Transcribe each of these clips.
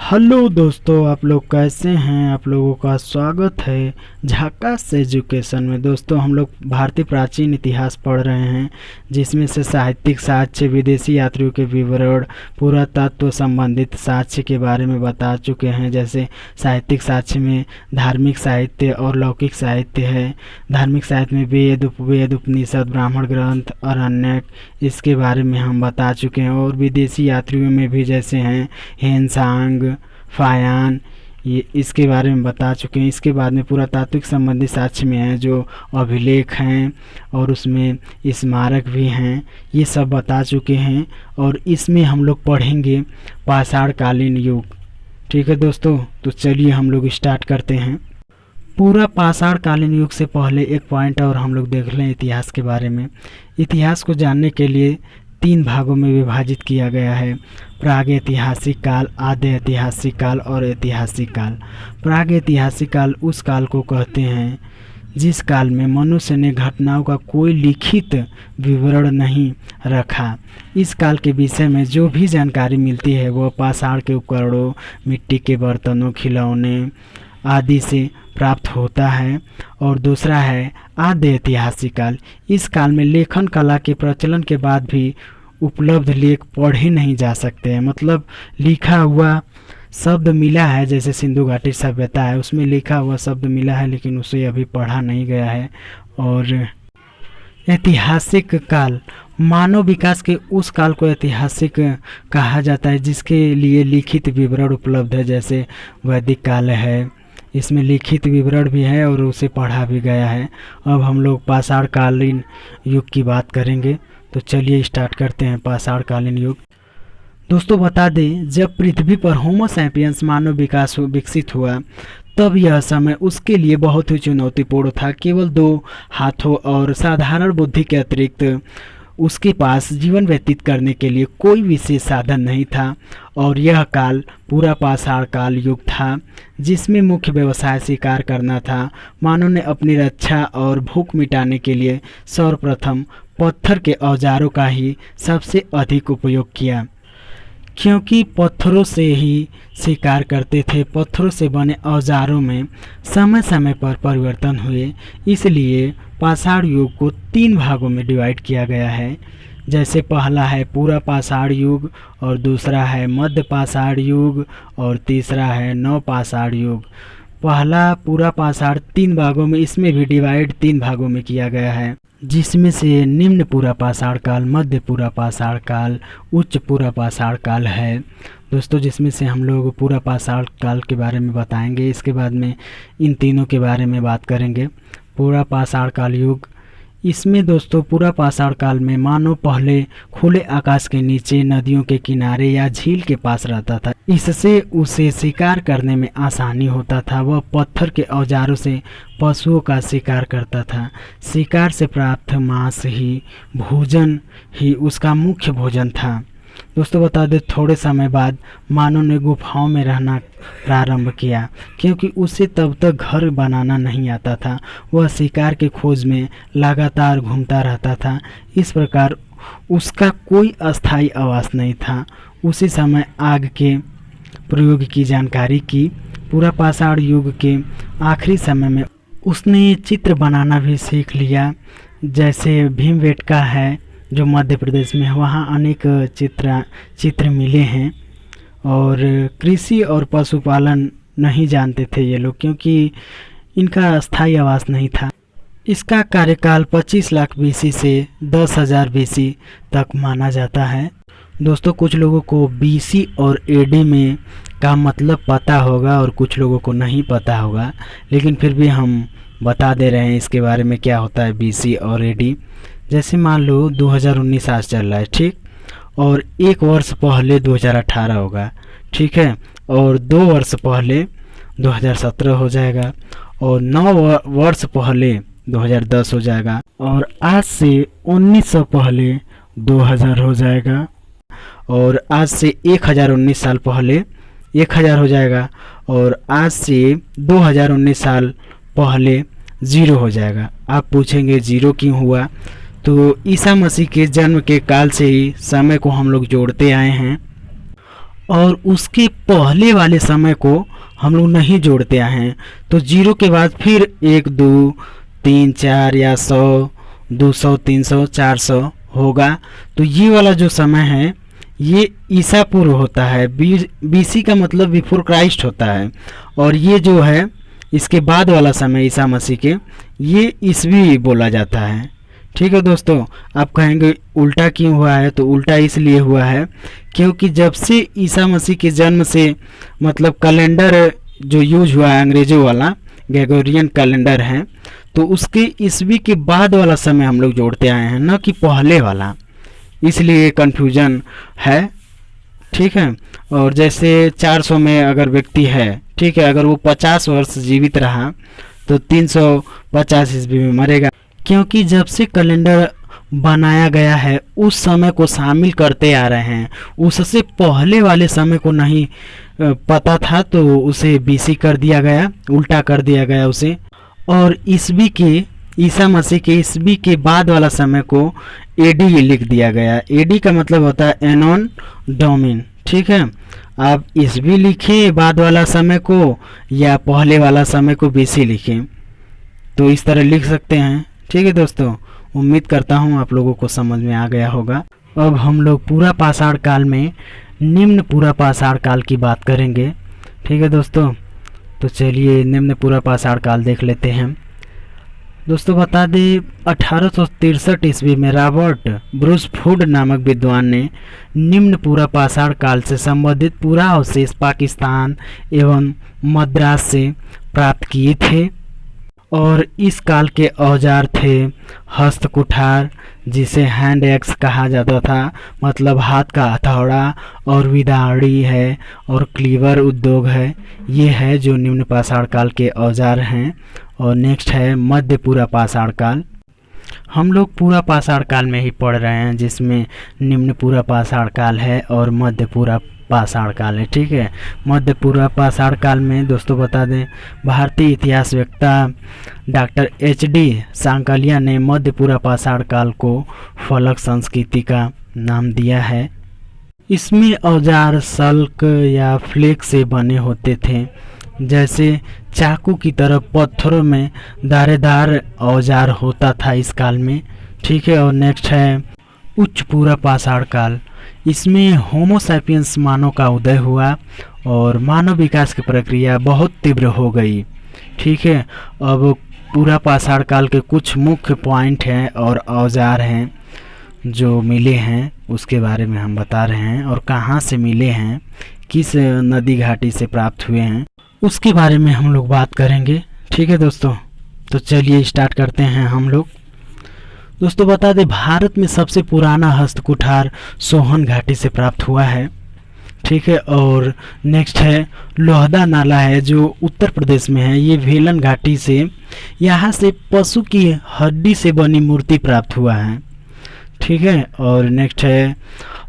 Hello दोस्तों, आप लोग कैसे हैं। आप लोगों का स्वागत है झाकास एजुकेशन में। दोस्तों, हम लोग भारतीय प्राचीन इतिहास पढ़ रहे हैं, जिसमें से साहित्यिक साक्ष्य, विदेशी यात्रियों के विवरण, पुरातत्व संबंधित साक्ष्य के बारे में बता चुके हैं। जैसे साहित्यिक साक्ष्य में धार्मिक साहित्य और लौकिक साहित्य है। धार्मिक साहित्य में वेद, उपवेद, उपनिषद, ब्राह्मण ग्रंथ, अरण्यक, इसके बारे में हम बता चुके हैं। और विदेशी यात्रियों में भी जैसे हैं हेनसांग, फायान, ये इसके बारे में बता चुके हैं। इसके बाद में पुरातात्विक संबंधी साक्ष्य में है जो अभिलेख हैं और उसमें स्मारक भी हैं, ये सब बता चुके हैं। और इसमें हम लोग पढ़ेंगे पाषाण कालीन युग। ठीक है दोस्तों, तो चलिए हम लोग स्टार्ट करते हैं। पूरा पाषाण कालीन युग से पहले एक पॉइंट और हम लोग देख लें इतिहास के बारे में। इतिहास को जानने के लिए 3 भागों में विभाजित किया गया है: प्राग ऐतिहासिक काल, आद्य ऐतिहासिक काल और ऐतिहासिक काल। प्राग ऐतिहासिक काल उस काल को कहते हैं जिस काल में मनुष्य ने घटनाओं का कोई लिखित विवरण नहीं रखा। इस काल के विषय में जो भी जानकारी मिलती है वह पाषाण के उपकरणों, मिट्टी के बर्तनों, खिलौने आदि से प्राप्त होता है। और दूसरा है आद्य ऐतिहासिक काल। इस काल में लेखन कला के प्रचलन के बाद भी उपलब्ध लेख पढ़े नहीं जा सकते हैं। मतलब लिखा हुआ शब्द मिला है, जैसे सिंधु घाटी सभ्यता है, उसमें लिखा हुआ शब्द मिला है लेकिन उसे अभी पढ़ा नहीं गया है। और ऐतिहासिक काल, मानव विकास के उस काल को ऐतिहासिक कहा जाता है जिसके लिए लिखित विवरण उपलब्ध है। जैसे वैदिक काल है, इसमें लिखित विवरण भी है और उसे पढ़ा भी गया है। अब हम लोग पाषाण कालीन युग की बात करेंगे, तो चलिए स्टार्ट करते हैं पाषाण कालीन युग। दोस्तों, बता दें, जब पृथ्वी पर होमो सैपियंस मानव विकास विकसित हुआ तब यह समय उसके लिए बहुत ही चुनौतीपूर्ण था। केवल 2 हाथों और साधारण बुद्धि के अतिरिक्त उसके पास जीवन व्यतीत करने के लिए कोई विशेष साधन नहीं था। और यह काल पूरा पाषाण काल युग था, जिसमें मुख्य व्यवसाय शिकार करना था। मानव ने अपनी रक्षा और भूख मिटाने के लिए सर्वप्रथम पत्थर के औजारों का ही सबसे अधिक उपयोग किया, क्योंकि पत्थरों से ही शिकार करते थे। पत्थरों से बने औजारों में समय समय पर परिवर्तन हुए, इसलिए पाषाण युग को 3 भागों में डिवाइड किया गया है। जैसे पहला है पूरा पाषाण युग, और दूसरा है मध्य पाषाण युग, और तीसरा है नव पाषाण युग। पहला पूरा पाषाण 3 भागों में, इसमें भी डिवाइड 3 भागों में किया गया है, जिसमें से निम्न पूरा पाषाण काल, मध्य पूरा पाषाण काल, उच्च पूरा पाषाण काल है। दोस्तों, जिसमें से हम लोग पूरा पाषाण काल के बारे में बताएंगे, इसके बाद में इन तीनों के बारे में बात करेंगे। पूरा पाषाण काल युग, इसमें दोस्तों पूरा पाषाण काल में मानव पहले खुले आकाश के नीचे, नदियों के किनारे या झील के पास रहता था। इससे उसे शिकार करने में आसानी होता था। वह पत्थर के औजारों से पशुओं का शिकार करता था। शिकार से प्राप्त मांस ही भोजन ही उसका मुख्य भोजन था। दोस्तों, बता दें, थोड़े समय बाद मानव ने गुफाओं में रहना प्रारंभ किया, क्योंकि उसे तब तक घर बनाना नहीं आता था। वह शिकार के खोज में लगातार घूमता रहता था। इस प्रकार उसका कोई अस्थायी आवास नहीं था। उसी समय आग के प्रयोग की जानकारी की। पूरा पाषाण युग के आखिरी समय में उसने चित्र बनाना भी सीख लिया। जैसे भीमबेटका है जो मध्य प्रदेश में है, वहाँ अनेक चित्र मिले हैं। और कृषि और पशुपालन नहीं जानते थे ये लोग, क्योंकि इनका स्थायी आवास नहीं था। इसका कार्यकाल 25 लाख बीसी से 10,000 बीसी तक माना जाता है। दोस्तों, कुछ लोगों को बीसी और एडी में का मतलब पता होगा और कुछ लोगों को नहीं पता होगा, लेकिन फिर भी हम बता दे रहे हैं इसके बारे में क्या होता है बीसी और एडी। जैसे मान लो 2019 आज चल रहा है, ठीक, और 1 वर्ष पहले 2018 होगा, ठीक है, और 2 वर्ष पहले 2017 हो जाएगा, और 9 वर्ष पहले 2010 हो जाएगा, और आज से 1900 पहले 2000 हो जाएगा, और आज से 1019 साल पहले 1000 हो जाएगा, और आज से 2019 साल पहले 0 हो जाएगा। आप पूछेंगे 0 क्यों हुआ? तो ईसा मसीह के जन्म के काल से ही समय को हम लोग जोड़ते आए हैं, और उसके पहले वाले समय को हम लोग नहीं जोड़ते आए हैं। तो 0 के बाद फिर 1 2 3 4 या 100 200 300 400 होगा। तो ये वाला जो समय है ये ईसा पूर्व होता है। BC का मतलब बिफोर क्राइस्ट होता है। और ये जो है इसके बाद वाला समय ईसा मसीह के, ये ईसवी बोला जाता है। ठीक है दोस्तों, आप कहेंगे उल्टा क्यों हुआ है? तो उल्टा इसलिए हुआ है क्योंकि जब से ईसा मसीह के जन्म से मतलब कैलेंडर जो यूज हुआ है अंग्रेजों वाला ग्रेगोरियन कैलेंडर है, तो उसके ईस्वी के बाद वाला समय हम लोग जोड़ते आए हैं, न कि पहले वाला। इसलिए कन्फ्यूजन है। ठीक है। और जैसे 400 में अगर व्यक्ति है, ठीक है, अगर वो 50 वर्ष जीवित रहा तो 350 ईस्वी में मरेगा, क्योंकि जब से कैलेंडर बनाया गया है उस समय को शामिल करते आ रहे हैं। उससे पहले वाले समय को नहीं पता था तो उसे BC कर दिया गया, उल्टा कर दिया गया उसे। और ईस्वी के ईसा मसीह के ईस्वी के बाद वाला समय को AD लिख दिया गया। AD का मतलब होता है एनोन डोमिन। ठीक है, आप ईस्वी लिखें बाद वाला समय को या पहले वाला समय को BC लिखें, तो इस तरह लिख सकते हैं। ठीक है दोस्तों, उम्मीद करता हूँ आप लोगों को समझ में आ गया होगा। अब हम लोग पूरा पाषाण काल में निम्न पूरा पाषाण काल की बात करेंगे। ठीक है दोस्तों, तो चलिए निम्न पूरा पाषाण काल देख लेते हैं। दोस्तों बता दें 1863 ईस्वी में रॉबर्ट ब्रूसफुड नामक विद्वान ने निम्न पूरा पाषाण काल से संबंधित पूरा अवशेष पाकिस्तान एवं मद्रास से प्राप्त किए थे। और इस काल के औजार थे हस्त कुठार, जिसे हैंड एक्स कहा जाता था, मतलब हाथ का हथौड़ा, और विदाड़ी है, और क्लीवर उद्योग है। ये है जो निम्न पाषाण काल के औजार हैं। और नेक्स्ट है मध्य पूरा पाषाण काल। हम लोग पूरा पाषाण काल में ही पढ़ रहे हैं, जिसमें निम्न पूरा पाषाण काल है और मध्य पूरा पाषाण काल है। ठीक है, मध्य पूरा पाषाण काल में दोस्तों बता दें भारतीय इतिहासवेत्ता डॉक्टर HD सांकलिया ने मध्य पूरा पाषाण काल को फलक संस्कृति का नाम दिया है। इसमें औजार सल्क या फ्लेक से बने होते थे, जैसे चाकू की तरह पत्थरों में धारेदार औजार होता था इस काल में। ठीक है, और नेक्स्ट है उच्च पूरा पाषाण काल। इसमें होमो सैपियंस मानव का उदय हुआ और मानव विकास की प्रक्रिया बहुत तीव्र हो गई। ठीक है, अब पूरा पाषाण काल के कुछ मुख्य पॉइंट हैं और औजार हैं जो मिले हैं, उसके बारे में हम बता रहे हैं। और कहाँ से मिले हैं, किस नदी घाटी से प्राप्त हुए हैं, उसके बारे में हम लोग बात करेंगे। ठीक है दोस्तों, तो चलिए स्टार्ट करते हैं हम लोग। दोस्तों बता दें भारत में सबसे पुराना हस्त कुठार सोहन घाटी से प्राप्त हुआ है। ठीक है, और नेक्स्ट है लोहदा नाला है जो उत्तर प्रदेश में है। ये भेलन घाटी से, यहाँ से पशु की हड्डी से बनी मूर्ति प्राप्त हुआ है। ठीक है, और नेक्स्ट है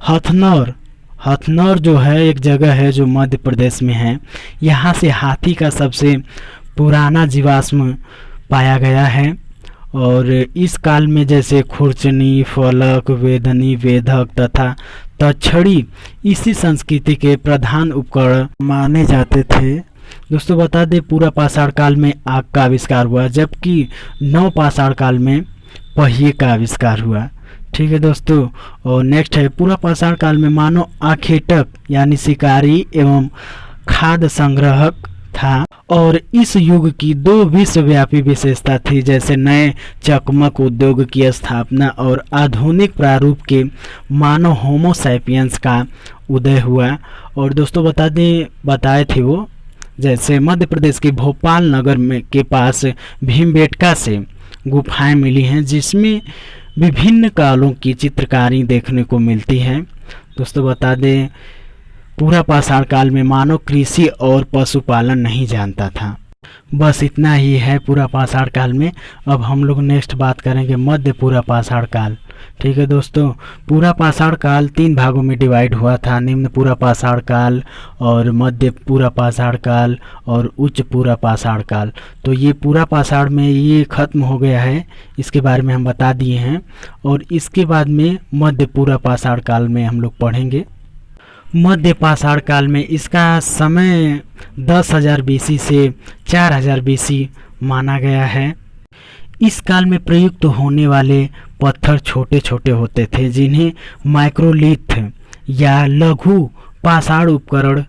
हथनौर। हथनौर जो है एक जगह है जो मध्य प्रदेश में है। यहाँ से हाथी का सबसे पुराना जीवाश्म पाया गया है। और इस काल में जैसे खुरचनी, फलक, वेदनी, वेधक तथा तक्षड़ी इसी संस्कृति के प्रधान उपकरण माने जाते थे। दोस्तों बता दें पूरा पाषाण काल में आग का आविष्कार हुआ, जबकि नव पाषाण काल में पहिए का आविष्कार हुआ। ठीक है दोस्तों, और नेक्स्ट है पूरा पाषाण काल में मानव आखेटक यानी शिकारी एवं खाद्य संग्रहक था। और इस युग की दो विश्वव्यापी विशेषता थी, जैसे नए चकमक उद्योग की स्थापना और आधुनिक प्रारूप के मानव होमो सैपियंस का उदय हुआ। और दोस्तों बताए थे वो, जैसे मध्य प्रदेश के भोपाल नगर में के पास भीमबेटका से गुफाएं मिली हैं, जिसमें विभिन्न कालों की चित्रकारी देखने को मिलती है। दोस्तों बता दें पूरा पाषाण काल में मानव कृषि और पशुपालन नहीं जानता था। बस इतना ही है पूरा पाषाण काल में। अब हम लोग नेक्स्ट बात करेंगे मध्य पूरा पाषाण काल। ठीक है दोस्तों, पूरा पाषाण काल 3 भागों में डिवाइड हुआ था, निम्न पूरा पाषाण काल और मध्य पूरा पाषाण काल और उच्च पूरा पाषाण काल। तो ये पूरा पाषाण में ये खत्म हो गया है, इसके बारे में हम बता दिए हैं। और इसके बाद में मध्य पूरा पाषाण काल में हम लोग पढ़ेंगे। मध्य पाषाण काल में इसका समय 10,000 बीसी से 4,000 बीसी माना गया है। इस काल में प्रयुक्त होने वाले पत्थर छोटे छोटे होते थे, जिन्हें माइक्रोलिथ या लघु पाषाण उपकरण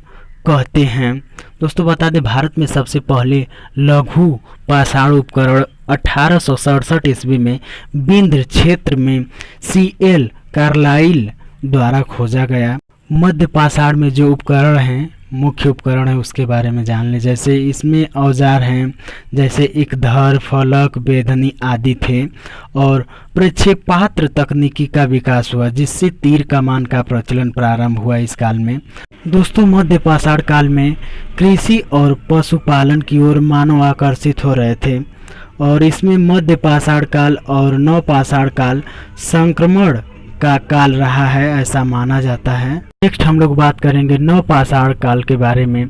कहते हैं। दोस्तों बता दें, भारत में सबसे पहले लघु पाषाण उपकरण 1867 ईस्वी में विंध्य क्षेत्र में CL कार्लाइल द्वारा खोजा गया। मध्य पाषाण में जो उपकरण हैं, मुख्य उपकरण है, उसके बारे में जान लें। जैसे इसमें औजार हैं, जैसे एक धर, फलक, बेधनी आदि थे, और प्रक्षेपास्त्र तकनीकी का विकास हुआ, जिससे तीर कमान का प्रचलन प्रारंभ हुआ इस काल में। दोस्तों मध्य पाषाण काल में कृषि और पशुपालन की ओर मानव आकर्षित हो रहे थे, और इसमें मध्य पाषाण काल और नव पाषाण काल संक्रमण का काल रहा है, ऐसा माना जाता है। नेक्स्ट हम लोग बात करेंगे नव पाषाण काल के बारे में।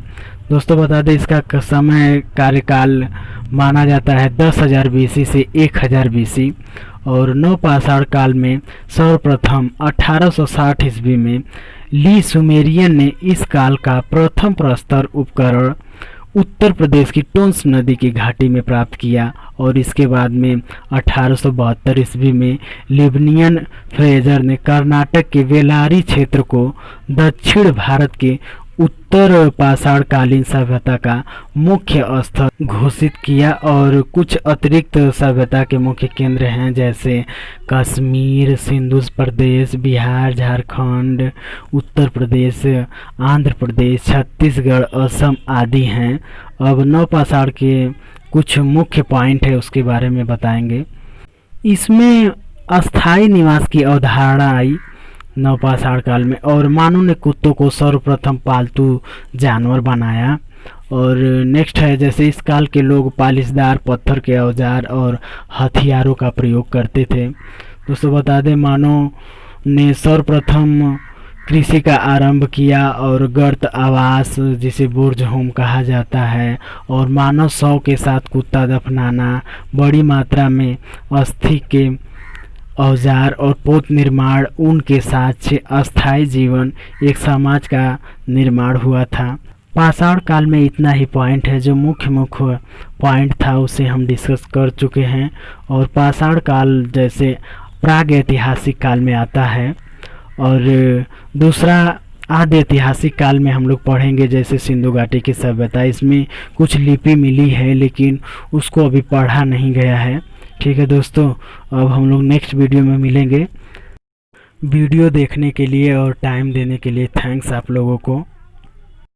दोस्तों बता दें, इसका समय कार्यकाल माना जाता है 10,000 बीसी से 1,000 बीसी, और नव पाषाण काल में सर्वप्रथम 1860 ईस्वी में ली सुमेरियन ने इस काल का प्रथम प्रस्तर उपकरण उत्तर प्रदेश की टोंस नदी की घाटी में प्राप्त किया, और इसके बाद में 1872 ईस्वी में लिबनियन फ्रेजर ने कर्नाटक के बेलारी क्षेत्र को दक्षिण भारत के उत्तर पाषाणकालीन सभ्यता का मुख्य स्थल घोषित किया, और कुछ अतिरिक्त सभ्यता के मुख्य केंद्र हैं, जैसे कश्मीर, सिंधु प्रदेश, बिहार, झारखंड, उत्तर प्रदेश, आंध्र प्रदेश, छत्तीसगढ़, असम आदि हैं। अब नव पाषाण के कुछ मुख्य पॉइंट है, उसके बारे में बताएंगे। इसमें अस्थायी निवास की अवधारणा आई नव पाषाण काल में, और मानव ने कुत्तों को सर्वप्रथम पालतू जानवर बनाया। और नेक्स्ट है, जैसे इस काल के लोग पालिशदार पत्थर के औजार और हथियारों का प्रयोग करते थे। दोस्तों बता दें, मानव ने सर्वप्रथम कृषि का आरंभ किया, और गर्त आवास जिसे बुर्ज होम कहा जाता है, और मानव शव के साथ कुत्ता दफनाना, बड़ी मात्रा में अस्थि के औजार और पोत निर्माण, उनके साथ से अस्थायी जीवन, एक समाज का निर्माण हुआ था। पाषाण काल में इतना ही पॉइंट है, जो मुख्य पॉइंट था उसे हम डिस्कस कर चुके हैं। और पाषाण काल जैसे प्राग ऐतिहासिक काल में आता है, और दूसरा आदि ऐतिहासिक काल में हम लोग पढ़ेंगे, जैसे सिंधु घाटी की सभ्यता। इसमें कुछ लिपि मिली है, लेकिन उसको अभी पढ़ा नहीं गया है। ठीक है दोस्तों, अब हम लोग नेक्स्ट वीडियो में मिलेंगे। वीडियो देखने के लिए और टाइम देने के लिए थैंक्स आप लोगों को।